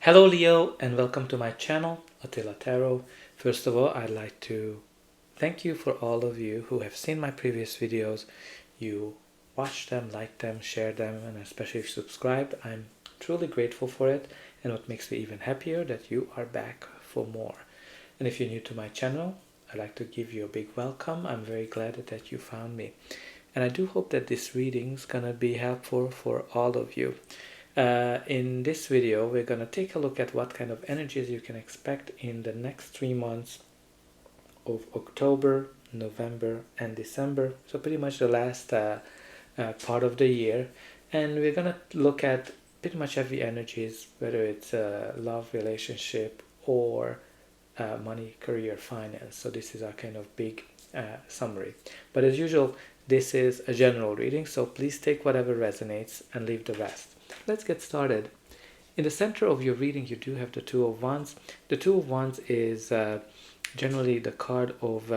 Hello Leo and welcome to my channel, Attila Tarot. First of all, I'd like to thank you for all of you who have seen my previous videos. You watched them, liked them, shared them, and especially if you subscribed. I'm truly grateful for it, and what makes me even happier that you are back for more. And if you're new to my channel, I'd like to give you a big welcome. I'm very glad that you found me. And I do hope that this reading is gonna be helpful for all of you. In this video, we're going to take a look at what kind of energies you can expect in the next 3 months of October, November, and December. So pretty much the last part of the year. And we're going to look at pretty much every energies, whether it's love, relationship, or money, career, finance. So this is our kind of big summary. But as usual, this is a general reading, so please take whatever resonates and leave the rest. Let's get started. In the center of your reading, you do have the Two of Wands. The Two of Wands is generally the card of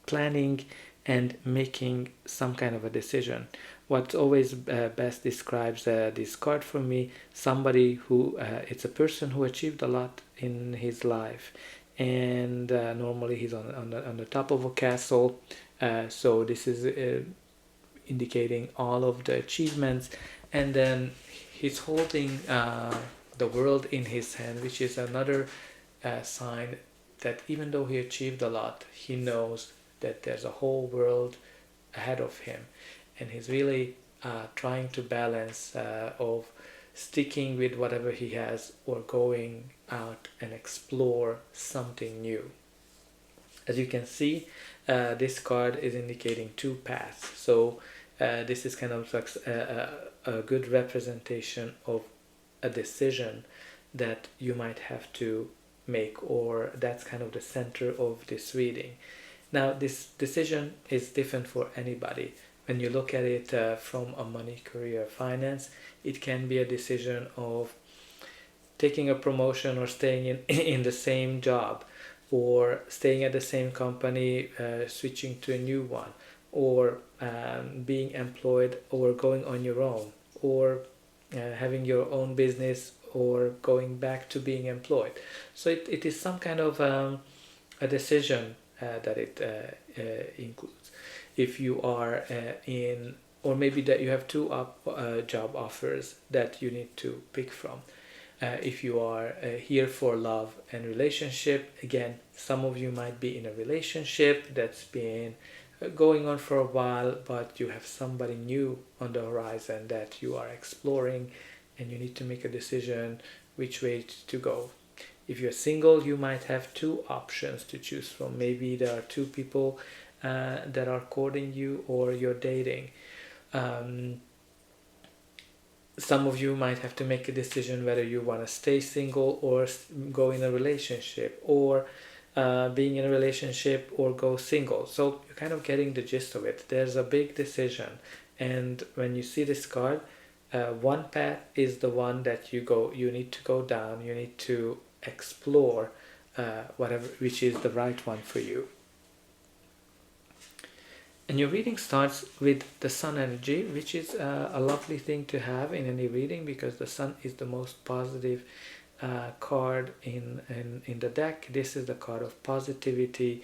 planning and making some kind of a decision. What always best describes this card for me, somebody who, it's a person who achieved a lot in his life. And normally he's on the top of a castle. So this is indicating all of the achievements, and then he's holding the world in his hand, which is another sign that even though he achieved a lot, he knows that there's a whole world ahead of him, and he's really trying to balance of sticking with whatever he has or going out and explore something new. As you can see, this card is indicating two paths. So this is kind of like a good representation of a decision that you might have to make, or that's kind of the center of this reading. Now, this decision is different for anybody. When you look at it from a money, career, finance, it can be a decision of taking a promotion or staying in the same job, or staying at the same company, switching to a new one, or being employed, or going on your own, or having your own business, or going back to being employed. So it is some kind of a decision that it includes. If you are in, or maybe that you have two job offers that you need to pick from. If you are here for love and relationship, again, some of you might be in a relationship that's been going on for a while, but you have somebody new on the horizon that you are exploring, and you need to make a decision which way to go. If you're single, you might have two options to choose from. Maybe there are two people that are courting you, or you're dating. Some of you might have to make a decision whether you want to stay single or go in a relationship, or being in a relationship or go single. So you're kind of getting the gist of it. There's a big decision, and when you see this card, one path is the one that you need to go down. You need to explore whatever, which is the right one for you. And your reading starts with the sun energy, which is a lovely thing to have in any reading, because the sun is the most positive card in the deck. This is the card of positivity,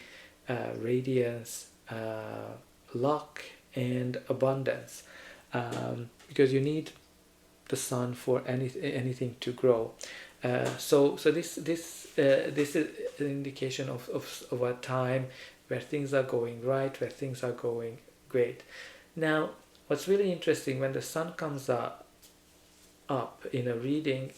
radiance, luck, and abundance, because you need the sun for anything to grow. So this is an indication of a time where things are going right, where things are going great. Now, what's really interesting, when the sun comes up in a reading,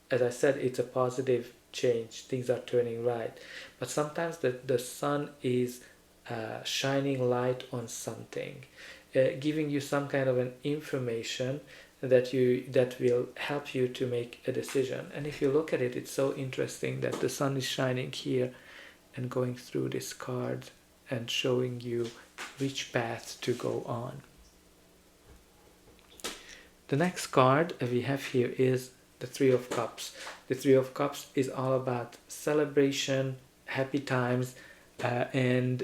as I said, it's a positive change, things are turning right. But sometimes the sun is shining light on something, giving you some kind of an information that will help you to make a decision. And if you look at it, it's so interesting that the sun is shining here and going through this card and showing you which path to go on. The next card we have here is the Three of Cups. The Three of Cups is all about celebration, happy times, and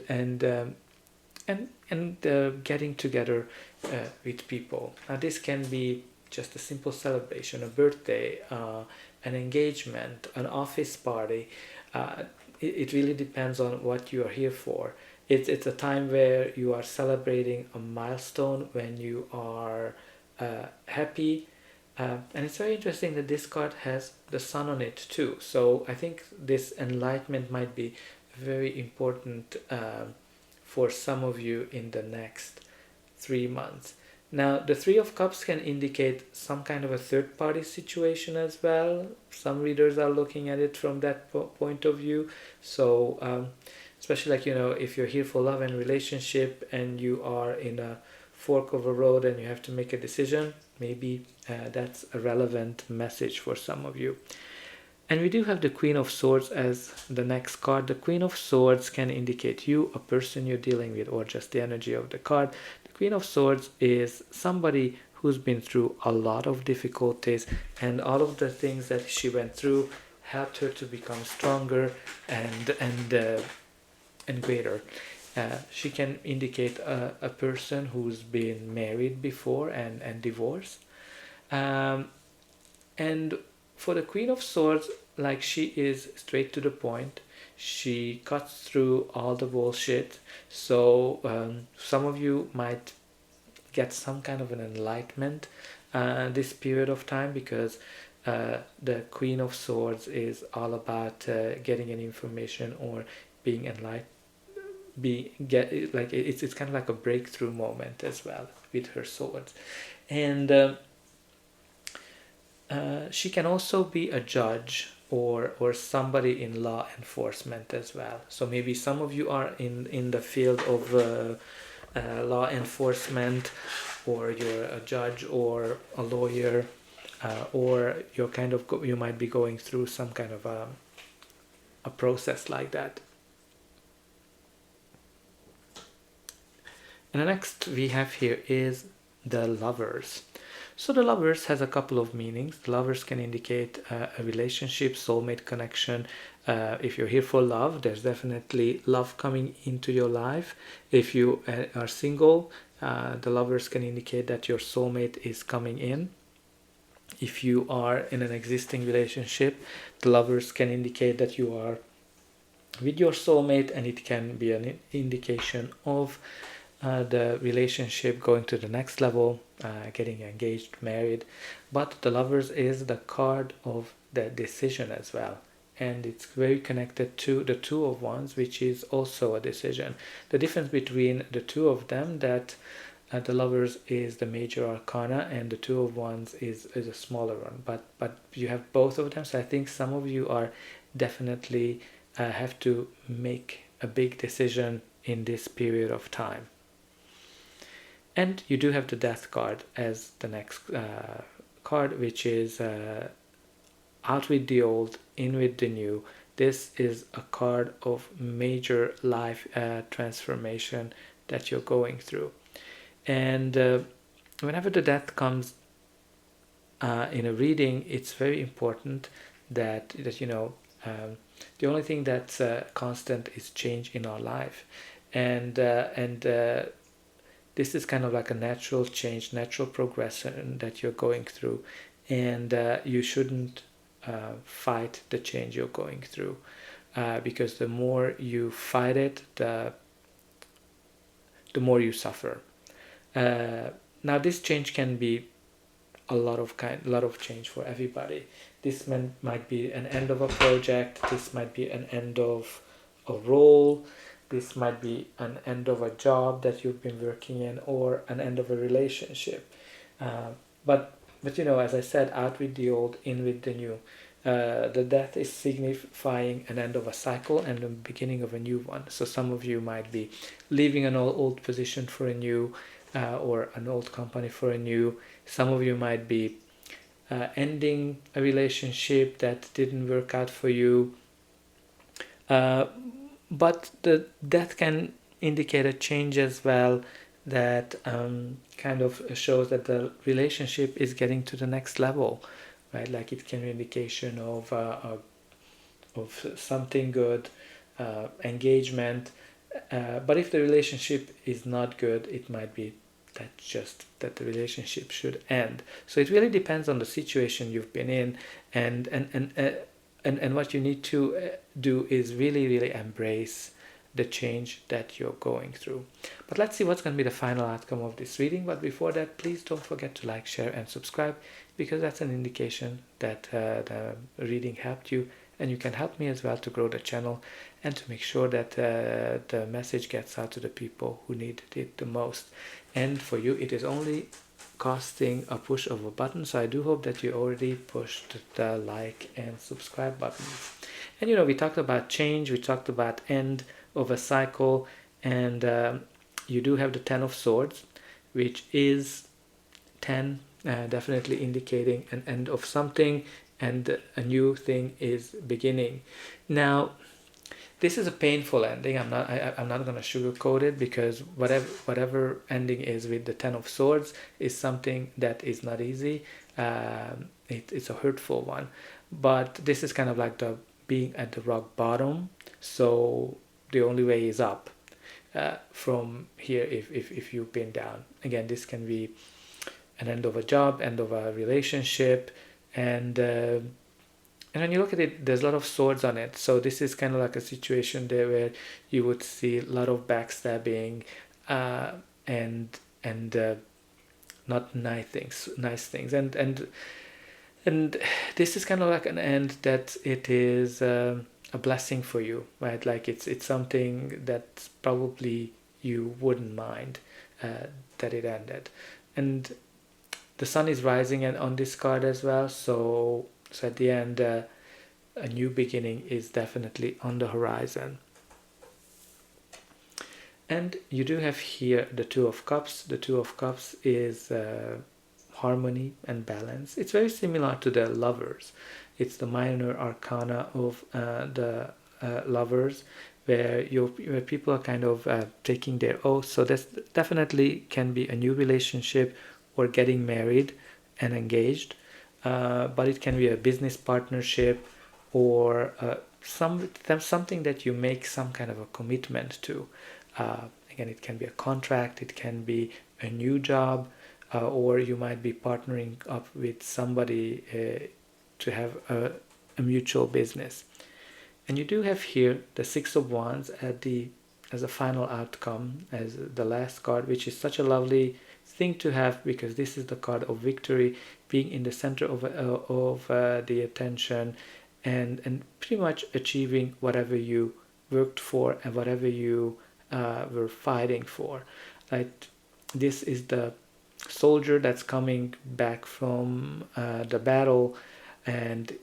getting together with people. Now this can be just a simple celebration, a birthday, an engagement, an office party. It really depends on what you are here for. It's a time where you are celebrating a milestone, when you are happy. And it's very interesting that this card has the sun on it too. So I think this enlightenment might be very important for some of you in the next 3 months. Now, the Three of Cups can indicate some kind of a third party situation as well. Some readers are looking at it from that point of view. So, especially like, if you're here for love and relationship and you are in a fork of a road and you have to make a decision, maybe that's a relevant message for some of you. And we do have the Queen of Swords as the next card. The Queen of Swords can indicate you, a person you're dealing with, or just the energy of the card. The Queen of Swords is somebody who's been through a lot of difficulties, and all of the things that she went through helped her to become stronger and greater. She can indicate a person who's been married before and divorced. And for the Queen of Swords, like, she is straight to the point. She cuts through all the bullshit. So some of you might get some kind of an enlightenment this period of time, because the Queen of Swords is all about getting an information or being enlightened. It's kind of like a breakthrough moment as well with her swords. And she can also be a judge or somebody in law enforcement as well. So maybe some of you are in the field of law enforcement, or you're a judge or a lawyer, or you might be going through some kind of a process like that. And the next we have here is the Lovers. So the Lovers has a couple of meanings. The Lovers can indicate a relationship, soulmate connection. If you're here for love, there's definitely love coming into your life. If you are single, the Lovers can indicate that your soulmate is coming in. If you are in an existing relationship, the Lovers can indicate that you are with your soulmate, and it can be an indication of the relationship going to the next level, getting engaged, married. But the Lovers is the card of the decision as well, and it's very connected to the Two of Wands, which is also a decision. The difference between the two of them, that the Lovers is the major arcana and the Two of Wands is a smaller one, but you have both of them. So I think some of you are definitely have to make a big decision in this period of time. And you do have the Death card as the next card, which is out with the old, in with the new. This is a card of major life transformation that you're going through. And whenever the Death comes in a reading, it's very important that the only thing that's constant is change in our life. And this is kind of like a natural change, natural progression that you're going through, and you shouldn't fight the change you're going through, because the more you fight it, the more you suffer. Now, this change can be a lot of change for everybody. This might be an end of a project. This might be an end of a role. This might be an end of a job that you've been working in, or an end of a relationship. But as I said, out with the old, in with the new. The Death is signifying an end of a cycle and the beginning of a new one. So some of you might be leaving an old position for a new, or an old company for a new. Some of you might be ending a relationship that didn't work out for you. But the Death can indicate a change as well, that kind of shows that the relationship is getting to the next level, right? Like, it can be an indication of something good, engagement. But if the relationship is not good, it might be that the relationship should end. So it really depends on the situation you've been in, and what you need to do is really embrace the change that you're going through. But let's see what's going to be the final outcome of this reading. But before that, please don't forget to like, share and subscribe, because that's an indication that the reading helped you, and you can help me as well to grow the channel and to make sure that the message gets out to the people who need it the most. And for you, it is only costing a push of a button, so I do hope that you already pushed the like and subscribe buttons. And we talked about change, we talked about end of a cycle, and you do have the 10 of Swords, which is 10, definitely indicating an end of something, and a new thing is beginning. Now, this is a painful ending. I'm not going to sugarcoat it, because whatever ending is with the 10 of Swords is something that is not easy. It's a hurtful one, but this is kind of like the being at the rock bottom. So the only way is up from here if you've been down. Again, this can be an end of a job, end of a relationship, and when you look at it, there's a lot of swords on it. So this is kind of like a situation there where you would see a lot of backstabbing and not nice things, and this is kind of like an end that it is a blessing for you, right? Like it's something that probably you wouldn't mind that it ended. And the sun is rising and on this card as well, so at the end a new beginning is definitely on the horizon. And you do have here the Two of Cups. The Two of Cups is harmony and balance. It's very similar to the Lovers. It's the minor arcana of the Lovers, where people are kind of taking their oath. So this definitely can be a new relationship or getting married and engaged, but it can be a business partnership or something that you make some kind of a commitment to. Again, it can be a contract, it can be a new job, or you might be partnering up with somebody to have a mutual business. And you do have here the Six of Wands as a final outcome, as the last card, which is such a lovely thing to have, because this is the card of victory, being in the center of the attention, and pretty much achieving whatever you worked for and whatever you were fighting for. Like, this is the soldier that's coming back from the battle, and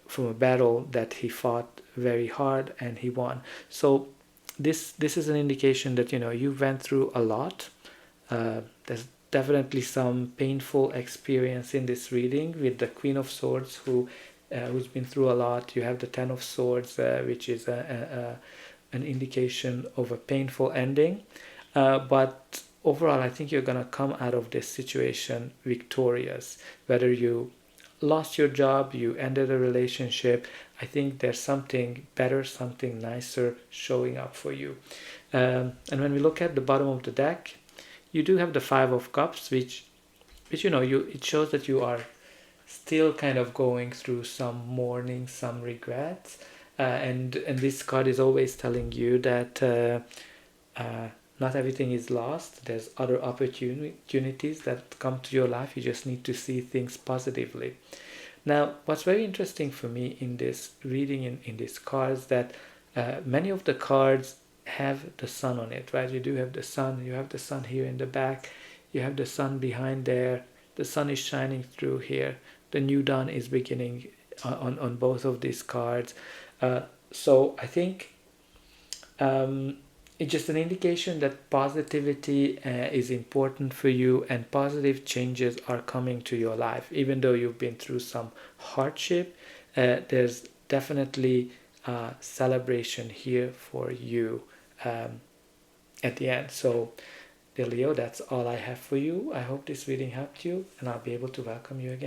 from a battle that he fought very hard and he won. So this is an indication that you went through a lot. There's definitely some painful experience in this reading with the Queen of Swords, who's been through a lot. You have the Ten of Swords, which is an indication of a painful ending, but overall I think you're gonna come out of this situation victorious. Whether you lost your job, you ended a relationship, I think there's something better, something nicer showing up for you. And when we look at the bottom of the deck, you do have the Five of Cups, which it shows that you are still kind of going through some mourning, some regrets, and this card is always telling you that not everything is lost. There's other opportunities that come to your life. You just need to see things positively. Now, what's very interesting for me in this reading, in these cards, that many of the cards have the sun on it, right? You do have the sun. You have the sun here in the back. You have the sun behind there. The sun is shining through here. The new dawn is beginning on both of these cards. So I think it's just an indication that positivity is important for you, and positive changes are coming to your life. Even though you've been through some hardship, there's definitely celebration here for you at the end. So, dear Leo, that's all I have for you. I hope this reading helped you, and I'll be able to welcome you again.